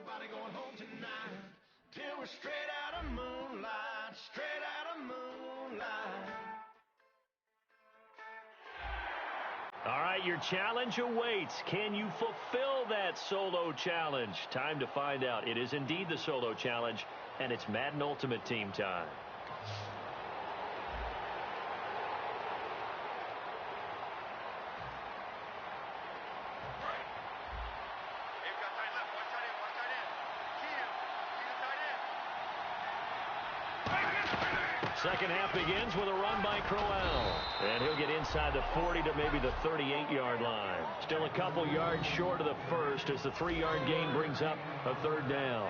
nobody going home tonight till we're straight out of moonlight, straight out of moonlight. All right, your challenge awaits. Can you fulfill that solo challenge? Time to find out. It is indeed the solo challenge, and it's Madden Ultimate Team time. Second half begins with a run by Crowell. And he'll get inside the 40 to maybe the 38-yard line. Still a couple yards short of the first as the 3-yard gain brings up a third down.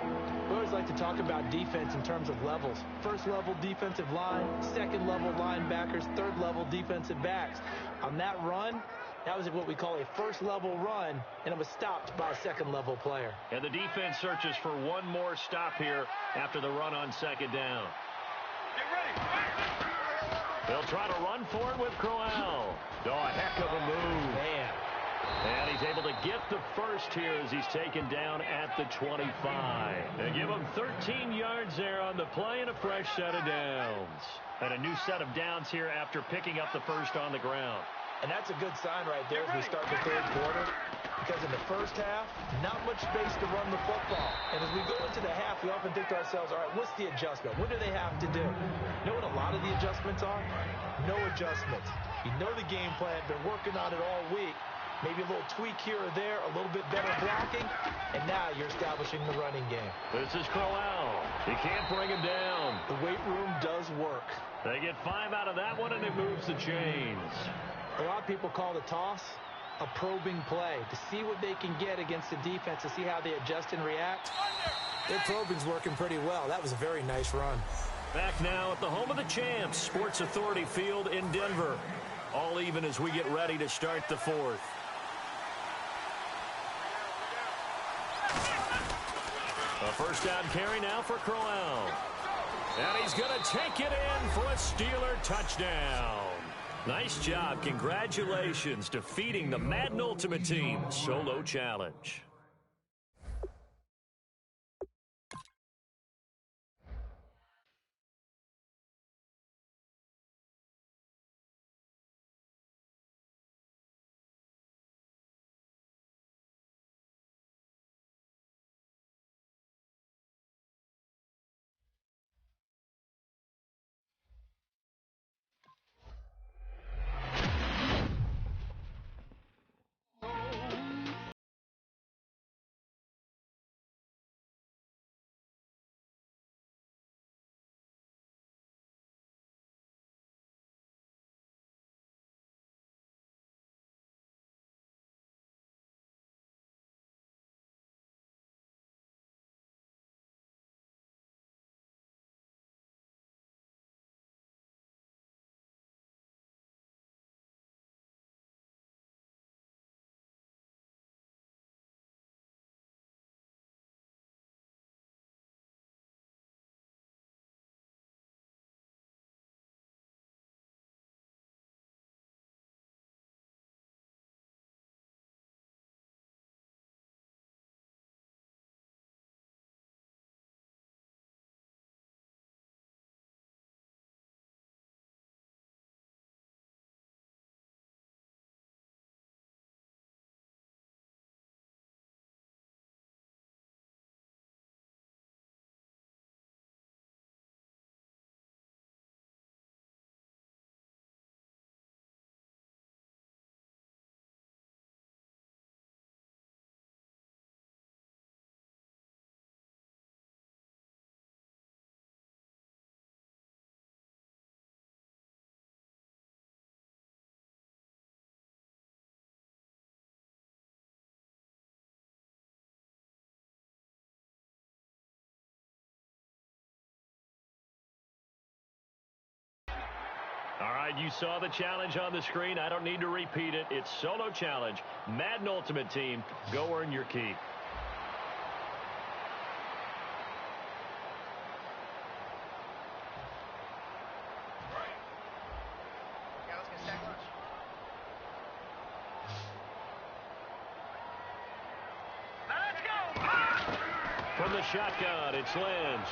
We always like to talk about defense in terms of levels. First level defensive line, second level linebackers, third level defensive backs. On that run, that was what we call a first level run, and it was stopped by a second level player. And the defense searches for one more stop here after the run on second down. They'll try to run for it with Crowell. Oh, a heck of a move. Man. And he's able to get the first here as he's taken down at the 25. They give him 13 yards there on the play and a fresh set of downs. And a new set of downs here after picking up the first on the ground. And that's a good sign right there as we start the third quarter. Because in the first half, not much space to run the football. And as we go into the half, we often think to ourselves, all right, what's the adjustment? What do they have to do? You know what a lot of the adjustments are? No adjustments. You know the game plan, been working on it all week. Maybe a little tweak here or there, a little bit better blocking, and now you're establishing the running game. This is Crowell. He can't bring him down. The weight room does work. They get 5 out of that one, and it moves the chains. A lot of people call the toss a probing play to see what they can get against the defense, to see how they adjust and react. Their probing's working pretty well. That was a very nice run. Back now at the home of the champs, Sports Authority Field in Denver. All even as we get ready to start the fourth. A first down carry now for Crowell. And he's going to take it in for a Steeler touchdown. Nice job. Congratulations, defeating the Madden Ultimate Team solo challenge. All right, you saw the challenge on the screen. I don't need to repeat it. It's solo challenge. Madden Ultimate Team. Go earn your keep. From the shotgun, it's Lynch.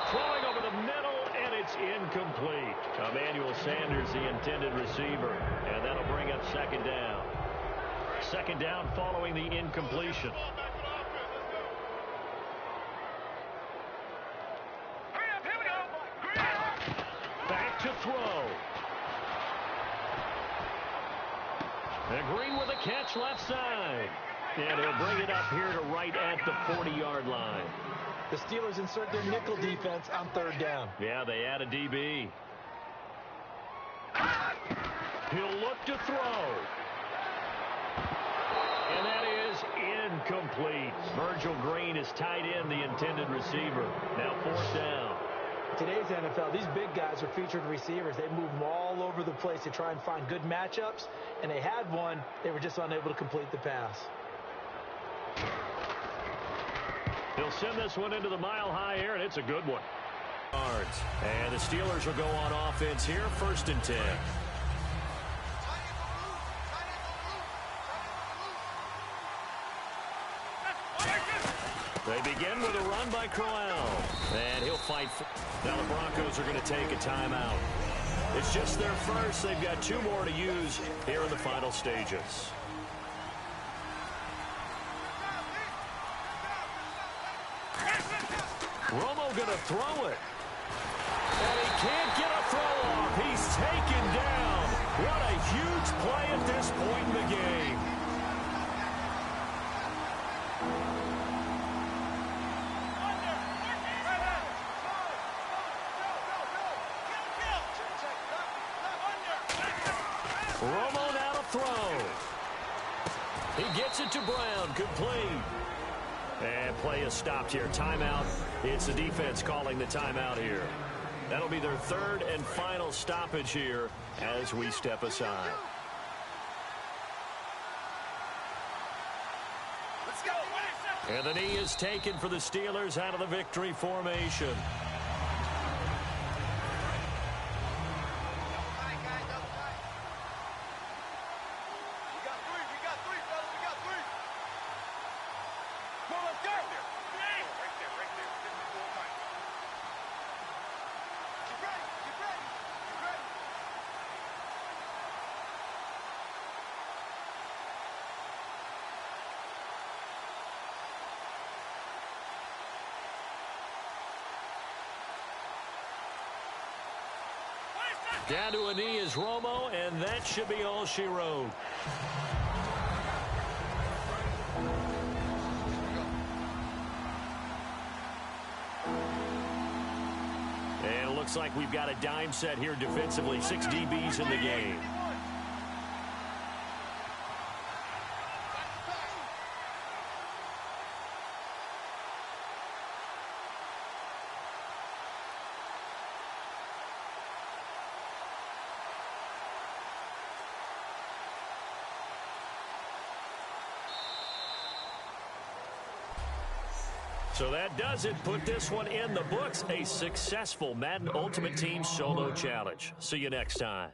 Throwing over the middle, and it's incomplete. Emmanuel Sanders, the intended receiver, and that'll bring up second down. Second down following the incompletion. Back to throw. And Green with a catch left side. And he'll bring it up here to right at the 40-yard line. The Steelers insert their nickel defense on third down. Yeah, they add a DB. He'll look to throw. And that is incomplete. Virgil Green is tied in, the intended receiver. Now fourth down. Today's NFL, these big guys are featured receivers. They move them all over the place to try and find good matchups. And they had one. They were just unable to complete the pass. He'll send this one into the mile-high air, and it's a good one. And the Steelers will go on offense here, 1st and 10. They begin with a run by Crowell. And he'll fight. Now the Broncos are going to take a timeout. It's just their first. They've got 2 more to use here in the final stages. Romo going to throw it. And he can't get a throw off. He's taken down. What a huge play at this point in the game. Romo now to throw. He gets it to Brown, complete. And play is stopped here. Timeout. It's the defense calling the timeout here. That'll be their 3rd and final stoppage here as we step aside. Let's go. And the knee is taken for the Steelers out of the victory formation. Down to a knee is Romo, and that should be all she wrote. And it looks like we've got a dime set here defensively. 6 DBs in the game. So that does it. Put this one in the books. A successful Madden Ultimate Team Solo Challenge. See you next time.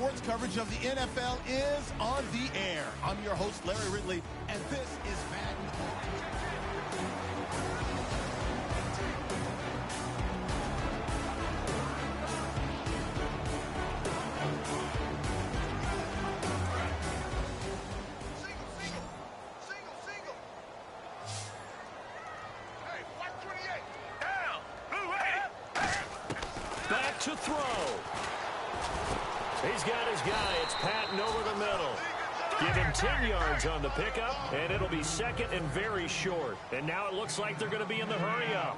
sports coverage of the NFL is on the air. I'm your host, Larry Ridley, and this is Madden. Back to throw. He's got his guy. It's Patton over the middle. Give him 10 yards on the pickup, and it'll be second and very short. And now it looks like they're going to be in the hurry-up.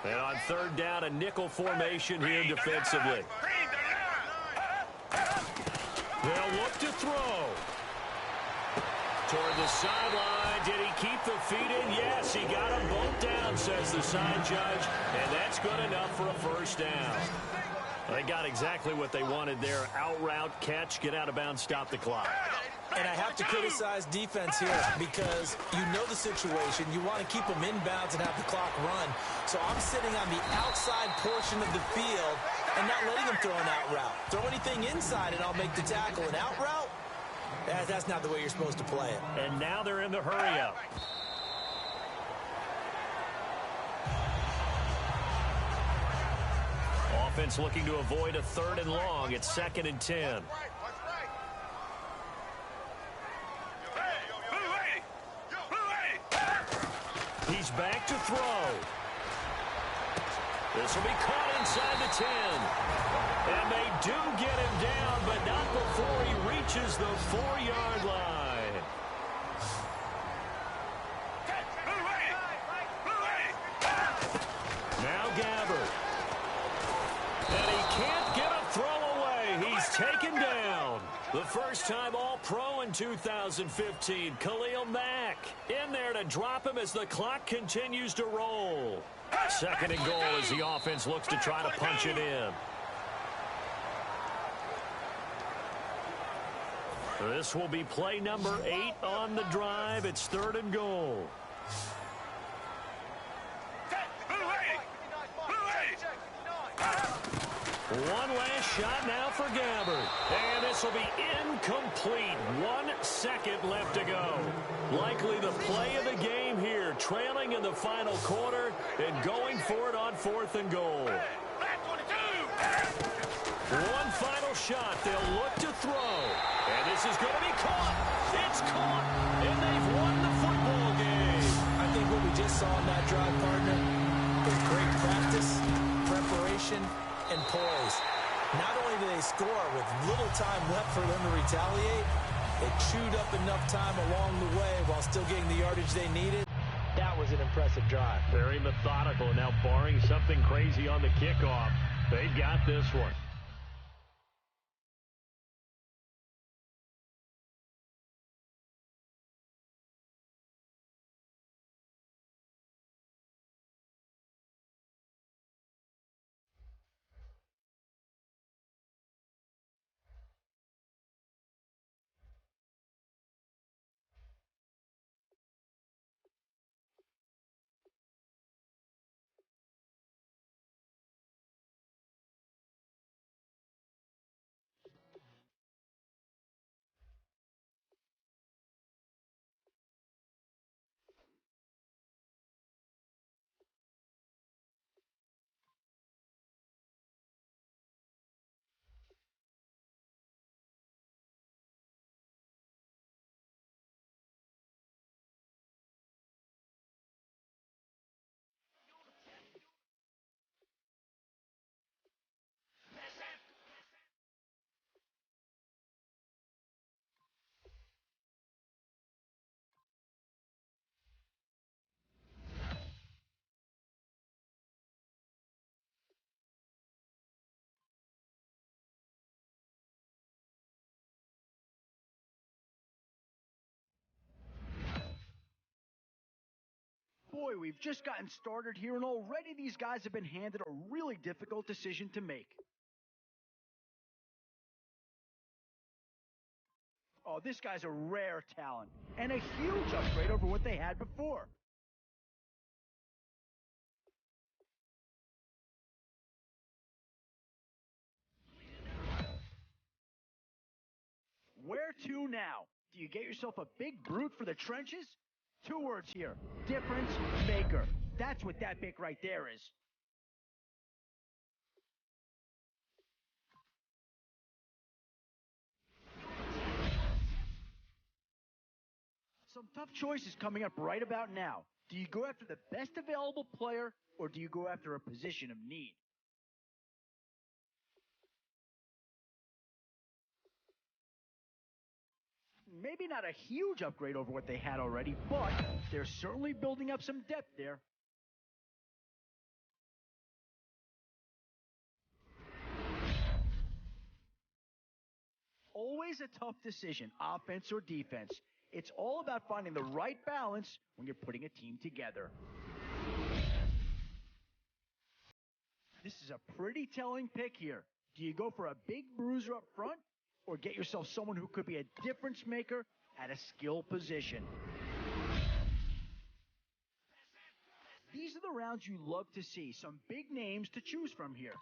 And on third down, a nickel formation here defensively. They'll look to throw. Toward the sideline. Did he keep the feet in? Yes, he got them both down, says the side judge. And that's good enough for a first down. They got exactly what they wanted there. Out route, catch, get out of bounds, stop the clock. And I have to criticize defense here because you know the situation. You want to keep them inbounds and have the clock run. So I'm sitting on the outside portion of the field and not letting them throw an out route. Throw anything inside and I'll make the tackle. An out route? That's not the way you're supposed to play it. And now they're in the hurry-up. Offense looking to avoid a third and long. It's 2nd and 10. He's back to throw. This will be caught inside the 10. And they do get him down, but not before he reaches the 4-yard line. Now Gabbard. And he can't get a throw away. He's taken down. The first time All-Pro in 2015, Khalil Mack in there to drop him as the clock continues to roll. 2nd and goal as the offense looks to try to punch it in. This will be play number 8 on the drive. It's 3rd and goal. One last shot now for Gabbard. And this will be incomplete. 1 second left to go. Likely the play of the game here. Trailing in the final quarter and going for it on 4th and goal. One final shot. They'll look to throw. And this is going to be caught. It's caught. And they've won the football game. I think what we just saw in that drive, partner, is great practice, preparation, and poise. Not only do they score with little time left for them to retaliate, they chewed up enough time along the way while still getting the yardage they needed. That was an impressive drive. Very methodical. Now, barring something crazy on the kickoff, they got this one. Boy, we've just gotten started here, and already these guys have been handed a really difficult decision to make. Oh, this guy's a rare talent and a huge upgrade over what they had before. Where to now? Do you get yourself a big brute for the trenches? 2 words here. Difference maker. That's what that pick right there is. Some tough choices coming up right about now. Do you go after the best available player, or do you go after a position of need? Maybe not a huge upgrade over what they had already, but they're certainly building up some depth there. Always a tough decision, offense or defense. It's all about finding the right balance when you're putting a team together. This is a pretty telling pick here. Do you go for a big bruiser up front, or get yourself someone who could be a difference maker at a skill position? These are the rounds you love to see. Some big names to choose from here.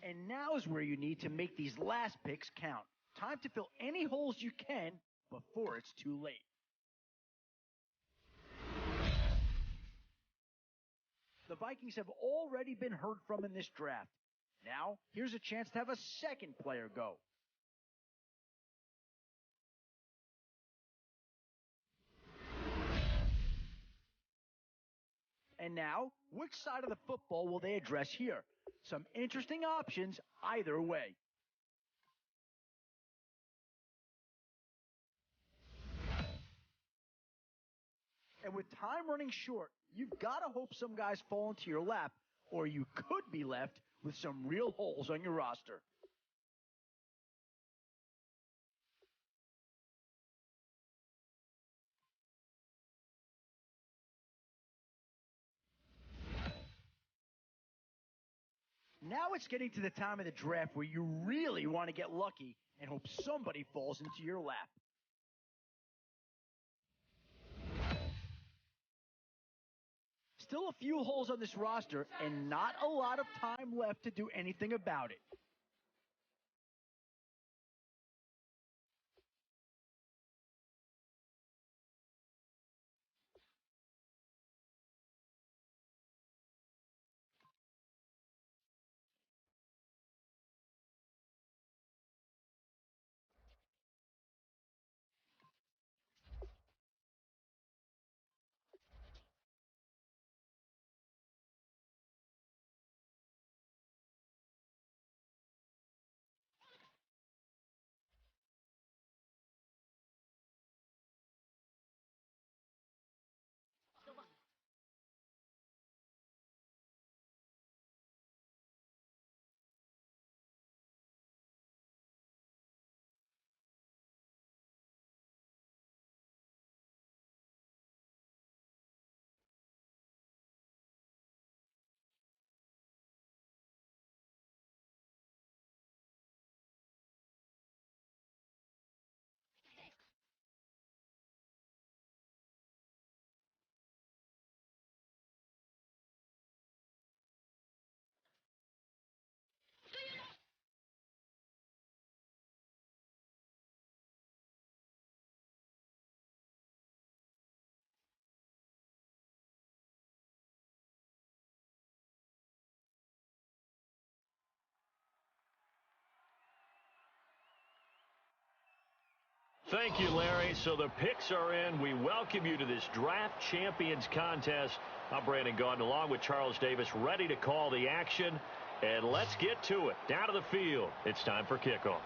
And now is where you need to make these last picks count. Time to fill any holes you can before it's too late. The Vikings have already been heard from in this draft. Now, here's a chance to have a second player go. And now, which side of the football will they address here? Some interesting options either way. And with time running short, you've got to hope some guys fall into your lap, or you could be left with some real holes on your roster. Now it's getting to the time of the draft where you really want to get lucky and hope somebody falls into your lap. Still a few holes on this roster and not a lot of time left to do anything about it. Thank you, Larry. So the picks are in. We welcome you to this Draft Champions contest. I'm Brandon Gaudin, along with Charles Davis, ready to call the action. And let's get to it. Down to the field. It's time for kickoff.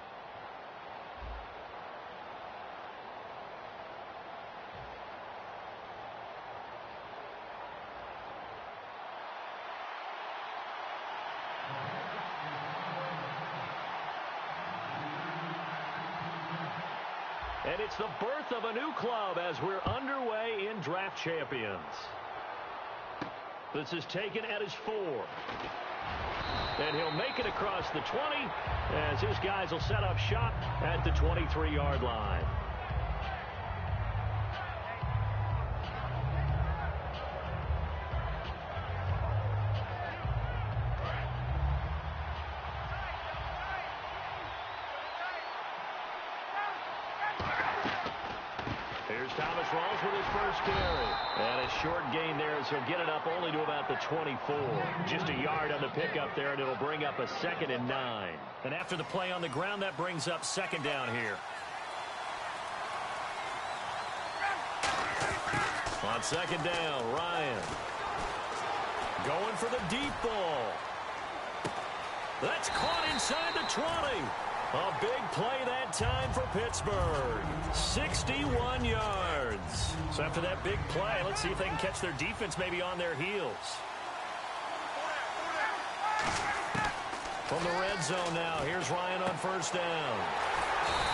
And it's the birth of a new club as we're underway in Draft Champions. This is taken at his 4. And he'll make it across the 20 as his guys will set up shop at the 23-yard line. Here's Thomas Rawls with his first carry. And a short gain there as he'll get it up only to about the 24. Just a yard on the pickup there, and it'll bring up a 2nd and 9. And after the play on the ground, that brings up 2nd down here. On 2nd down, Ryan. Going for the deep ball. That's caught inside the 20. A big play that time for Pittsburgh. 61 yards. So after that big play, let's see if they can catch their defense maybe on their heels. From the red zone now, here's Ryan on 1st down.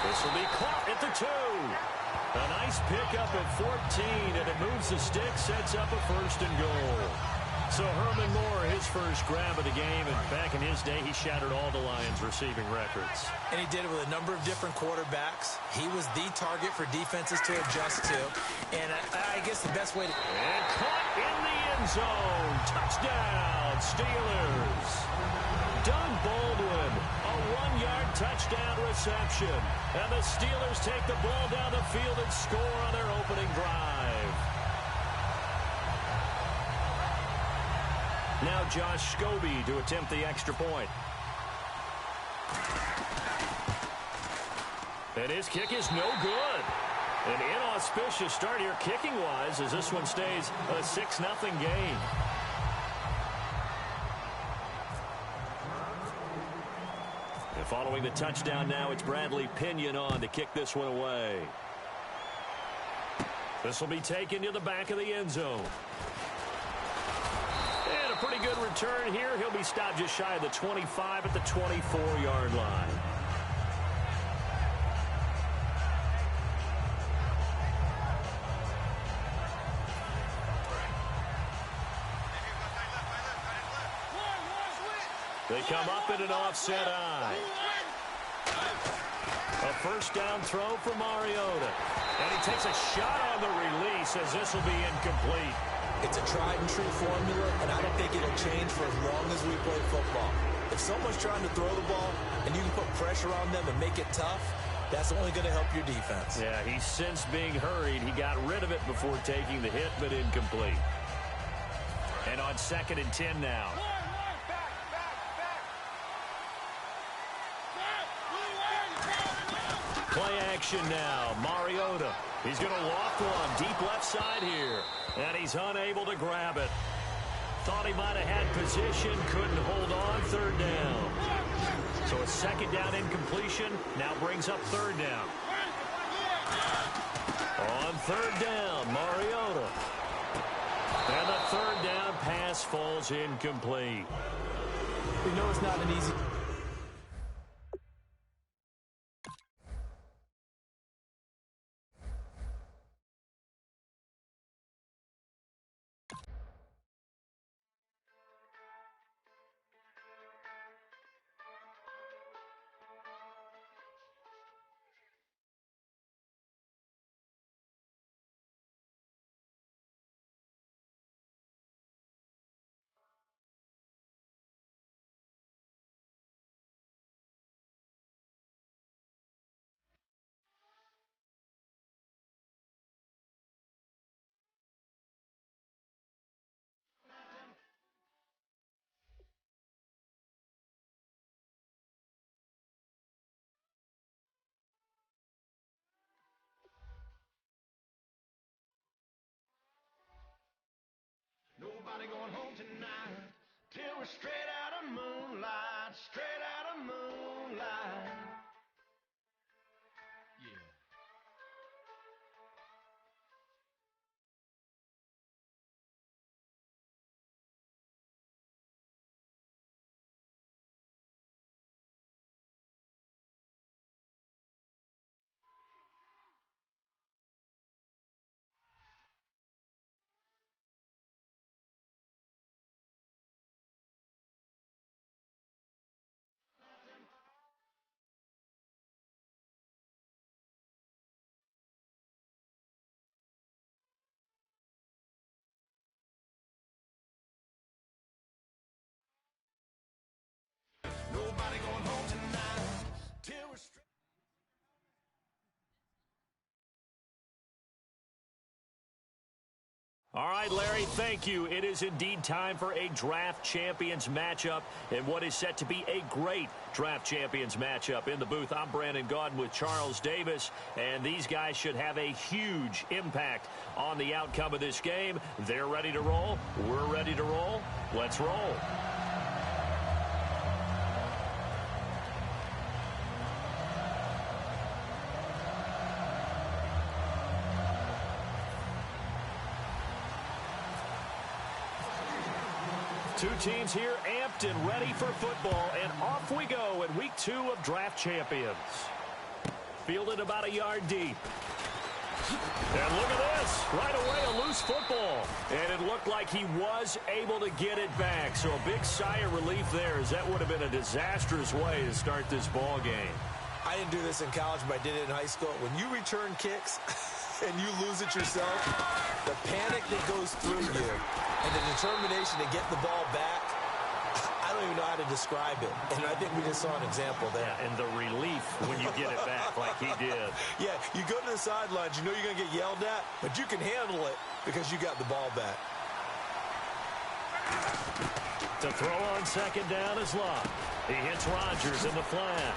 This will be caught at the 2. A nice pickup of 14, and it moves the stick, sets up a 1st and goal. So Herman Moore, his first grab of the game, and back in his day, he shattered all the Lions' receiving records. And he did it with a number of different quarterbacks. He was the target for defenses to adjust to. And I guess the best way to... And caught in the end zone. Touchdown, Steelers. Doug Baldwin, a 1-yard touchdown reception. And the Steelers take the ball down the field and score on their opening drive. Now Josh Scobie to attempt the extra point. And his kick is no good. An inauspicious start here kicking-wise as this one stays a 6-0 game. And following the touchdown now, it's Bradley Pinion on to kick this one away. This will be taken to the back of the end zone. And a pretty good return here. He'll be stopped just shy of the 25 at the 24-yard line. They come up in an offset eye. A 1st down throw for Mariota. And he takes a shot on the release as this will be incomplete. It's a tried-and-true formula, and I don't think it'll change for as long as we play football. If someone's trying to throw the ball and you can put pressure on them and make it tough, that's only going to help your defense. Yeah, he's since being hurried. He got rid of it before taking the hit, but incomplete. And on 2nd and 10 now. Play action now. Mariota. He's going to loft one deep left side here. And he's unable to grab it. Thought he might have had position. Couldn't hold on. 3rd down. So a 2nd down incompletion now brings up 3rd down. On 3rd down, Mariota. And the 3rd down pass falls incomplete. We know it's not an easy... Nobody going home tonight till we're straight out of moonlight, straight out of moonlight. Nobody going home tonight till we're straight. All right, Larry, thank you. It is indeed time for a Draft Champions matchup and what is set to be a great Draft Champions matchup. In the booth, I'm Brandon Gaudin with Charles Davis, and these guys should have a huge impact on the outcome of this game. They're ready to roll. We're ready to roll. Let's roll. Two teams here amped and ready for football, and off we go in week 2 of Draft Champions. Fielded about a yard deep. And look at this. Right away, a loose football. And it looked like he was able to get it back. So a big sigh of relief there, as that would have been a disastrous way to start this ball game. I didn't do this in college, but I did it in high school. When you return kicks and you lose it yourself, the panic that goes through you and the determination to get the ball back, I don't even know how to describe it. And I think we just saw an example there. Yeah, and the relief when you get it back like he did. Yeah, you go to the sidelines, you know you're going to get yelled at, but you can handle it because you got the ball back. To throw on second down is Locke. He hits Rodgers in the flat.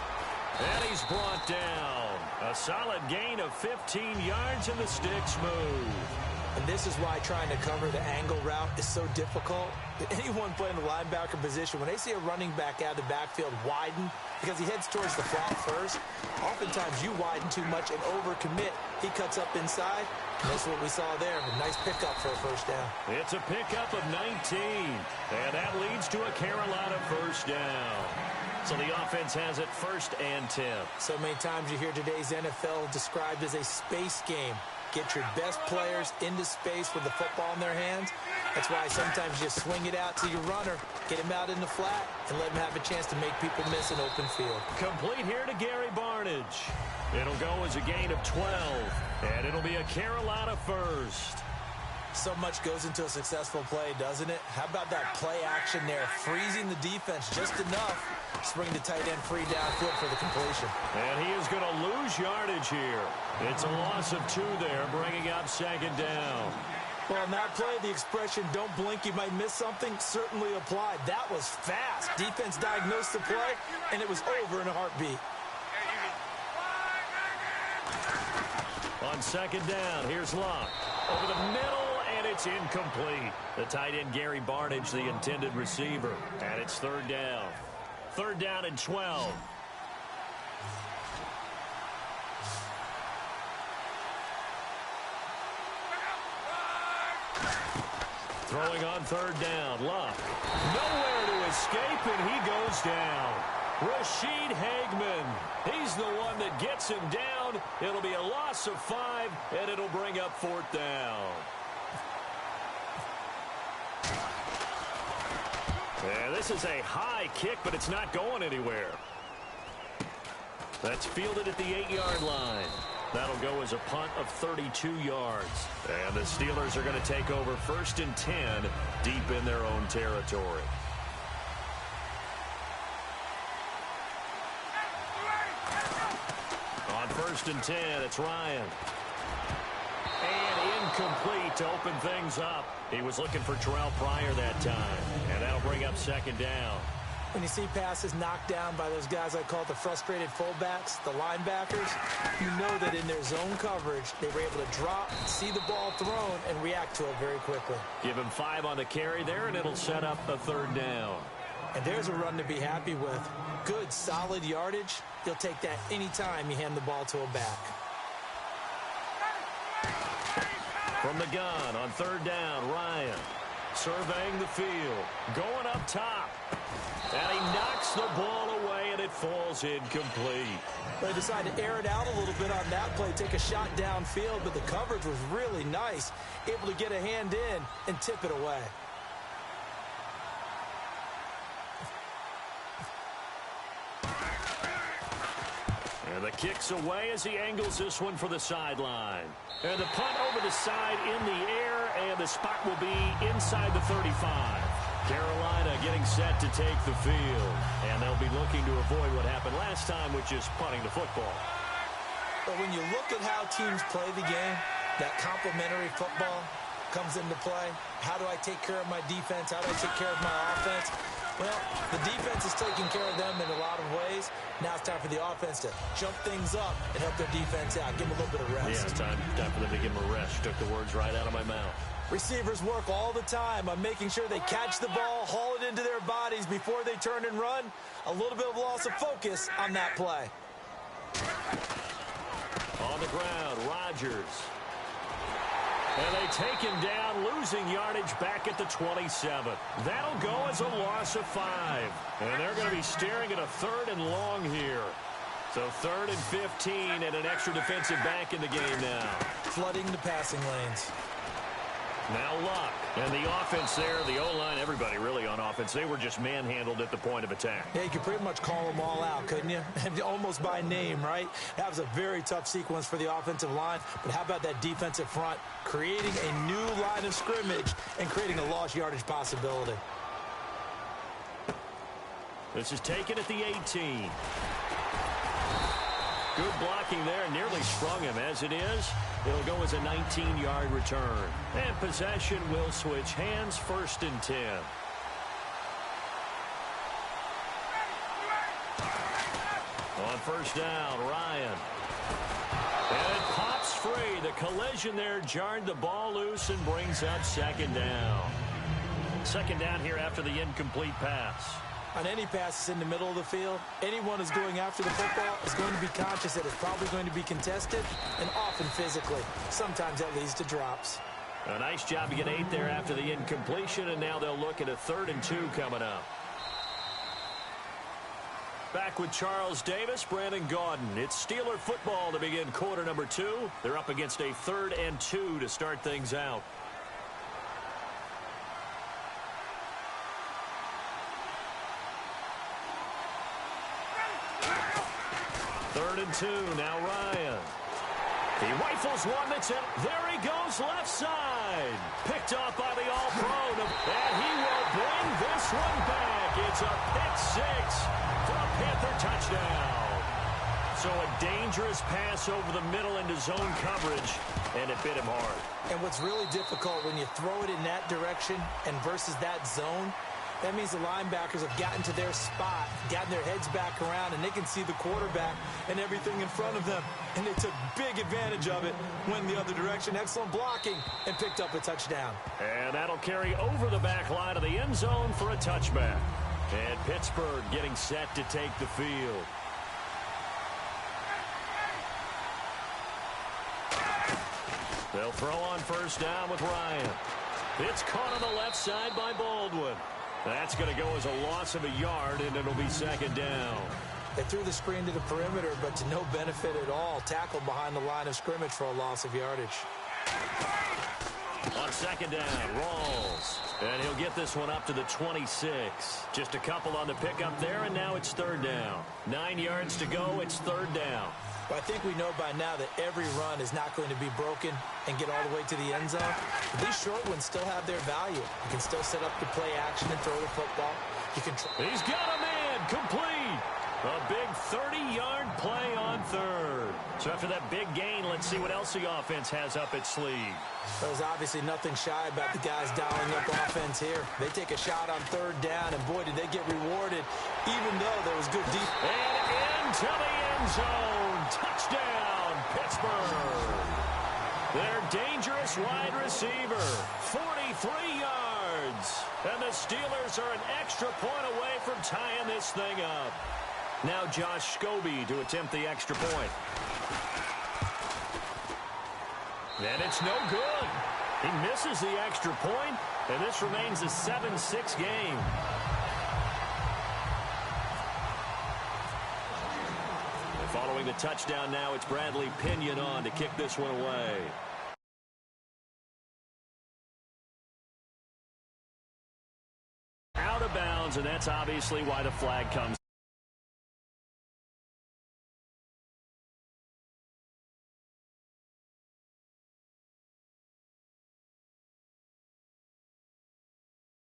And he's brought down. A solid gain of 15 yards, and the sticks move. And this is why trying to cover the angle route is so difficult. Anyone playing the linebacker position, when they see a running back out of the backfield widen, because he heads towards the flat first, oftentimes you widen too much and overcommit. He cuts up inside, and that's what we saw there. A nice pickup for a first down. It's a pickup of 19, and that leads to a Carolina first down. So the offense has it 1st and 10. So many times you hear today's NFL described as a space game. Get your best players into space with the football in their hands. That's why sometimes you swing it out to your runner, get him out in the flat, and let him have a chance to make people miss an open field. Complete here to Gary Barnidge. It'll go as a gain of 12, and it'll be a Carolina first. So much goes into a successful play, doesn't it? How about that play action there, freezing the defense just enough to bring the tight end free downfield for the completion. And he is going to lose yardage here. It's a loss of 2 there, bringing up second down. Well, in that play, the expression, don't blink, you might miss something, certainly applied. That was fast. Defense diagnosed the play, and it was over in a heartbeat. On second down, here's Locke. Over the middle, and it's incomplete. The tight end, Gary Barnidge, the intended receiver. And it's 3rd down. 3rd down and 12. Throwing on 3rd down, Locke. Nowhere to escape, and he goes down. Rashid Hageman. He's the one that gets him down. It'll be a loss of 5, and it'll bring up 4th down. Yeah, this is a high kick, but it's not going anywhere. That's fielded at the 8-yard line. That'll go as a punt of 32 yards. And the Steelers are going to take over 1st and 10 deep in their own territory. On 1st and 10, it's Ryan. And incomplete to open things up. He was looking for Terrell Pryor that time. And that'll bring up 2nd down. When you see passes knocked down by those guys I call the frustrated fullbacks, the linebackers, you know that in their zone coverage, they were able to drop, see the ball thrown, and react to it very quickly. Give him 5 on the carry there, and it'll set up a 3rd down. And there's a run to be happy with. Good, solid yardage. You'll take that anytime you hand the ball to a back. From the gun on 3rd down, Ryan surveying the field, going up top. And he knocks the ball away, and it falls incomplete. They decided to air it out a little bit on that play, take a shot downfield, but the coverage was really nice. Able to get a hand in and tip it away. And the kick's away as he angles this one for the sideline. And the punt over the side in the air, and the spot will be inside the 35. Carolina getting set to take the field. And they'll be looking to avoid what happened last time, which is punting the football. But when you look at how teams play the game, that complementary football comes into play. How do I take care of my defense? How do I take care of my offense? Well, the defense is taking care of them in a lot of ways. Now it's time for the offense to jump things up and help their defense out. Give them a little bit of rest. Yeah, it's time for them to give them a rest. You took the words right out of my mouth. Receivers work all the time on making sure they catch the ball, haul it into their bodies before they turn and run. A little bit of loss of focus on that play. On the ground, Rodgers. And they take him down, losing yardage back at the 27. That'll go as a loss of 5. And they're going to be staring at a 3rd and long here. So 3rd and 15 and an extra defensive back in the game now. Flooding the passing lanes. Now Luck. And the offense there, the O-line, everybody really on offense, they were just manhandled at the point of attack. Yeah, you could pretty much call them all out, couldn't you? Almost by name, right? That was a very tough sequence for the offensive line. But how about that defensive front creating a new line of scrimmage and creating a lost yardage possibility? This is taken at the 18. Good blocking there, nearly sprung him. As it is, it'll go as a 19-yard return. And possession will switch hands, 1st and 10. On 1st down, Ryan. And it pops free. The collision there jarred the ball loose and brings up 2nd down. 2nd down here after the incomplete pass. On any passes in the middle of the field, anyone who's going after the football is going to be conscious that it's probably going to be contested and often physically. Sometimes that leads to drops. A nice job to get 8 there after the incompletion, and now they'll look at a 3rd and 2 coming up. Back with Charles Davis, Brandon Gaudin. It's Steeler football to begin quarter number 2. They're up against a 3rd and 2 to start things out. Third and 2, now Ryan. He rifles one that's it. There he goes, left side. Picked off by the All-Pro. And he will bring this one back. It's a pick 6 for a Panther touchdown. So a dangerous pass over the middle into zone coverage, and it bit him hard. And what's really difficult when you throw it in that direction and versus that zone, that means the linebackers have gotten to their spot, gotten their heads back around, and they can see the quarterback and everything in front of them. And they took big advantage of it, went the other direction. Excellent blocking, and picked up a touchdown. And that'll carry over the back line of the end zone for a touchback. And Pittsburgh getting set to take the field. They'll throw on 1st down with Ryan. It's caught on the left side by Baldwin. That's going to go as a loss of a yard, and it'll be 2nd down. They threw the screen to the perimeter, but to no benefit at all. Tackled behind the line of scrimmage for a loss of yardage. On 2nd down, Rawls. And he'll get this one up to the 26. Just a couple on the pickup there, and now it's 3rd down. 9 yards to go, it's 3rd down. Well, I think we know by now that every run is not going to be broken and get all the way to the end zone. But these short ones still have their value. You can still set up the play action and throw the football. You can. He's got a man, complete. A big 30-yard play on 3rd. So after that big gain, let's see what else the offense has up its sleeve. There's obviously nothing shy about the guys dialing up offense here. They take a shot on 3rd down, and boy, did they get rewarded, even though there was good defense. And into the end zone. Touchdown, Pittsburgh. Their dangerous wide receiver, 43 yards. And the Steelers are an extra point away from tying this thing up. Now Josh Scobie to attempt the extra point. And it's no good. He misses the extra point, and this remains a 7-6 game. And following the touchdown now, it's Bradley Pinion on to kick this one away. Out of bounds, and that's obviously why the flag comes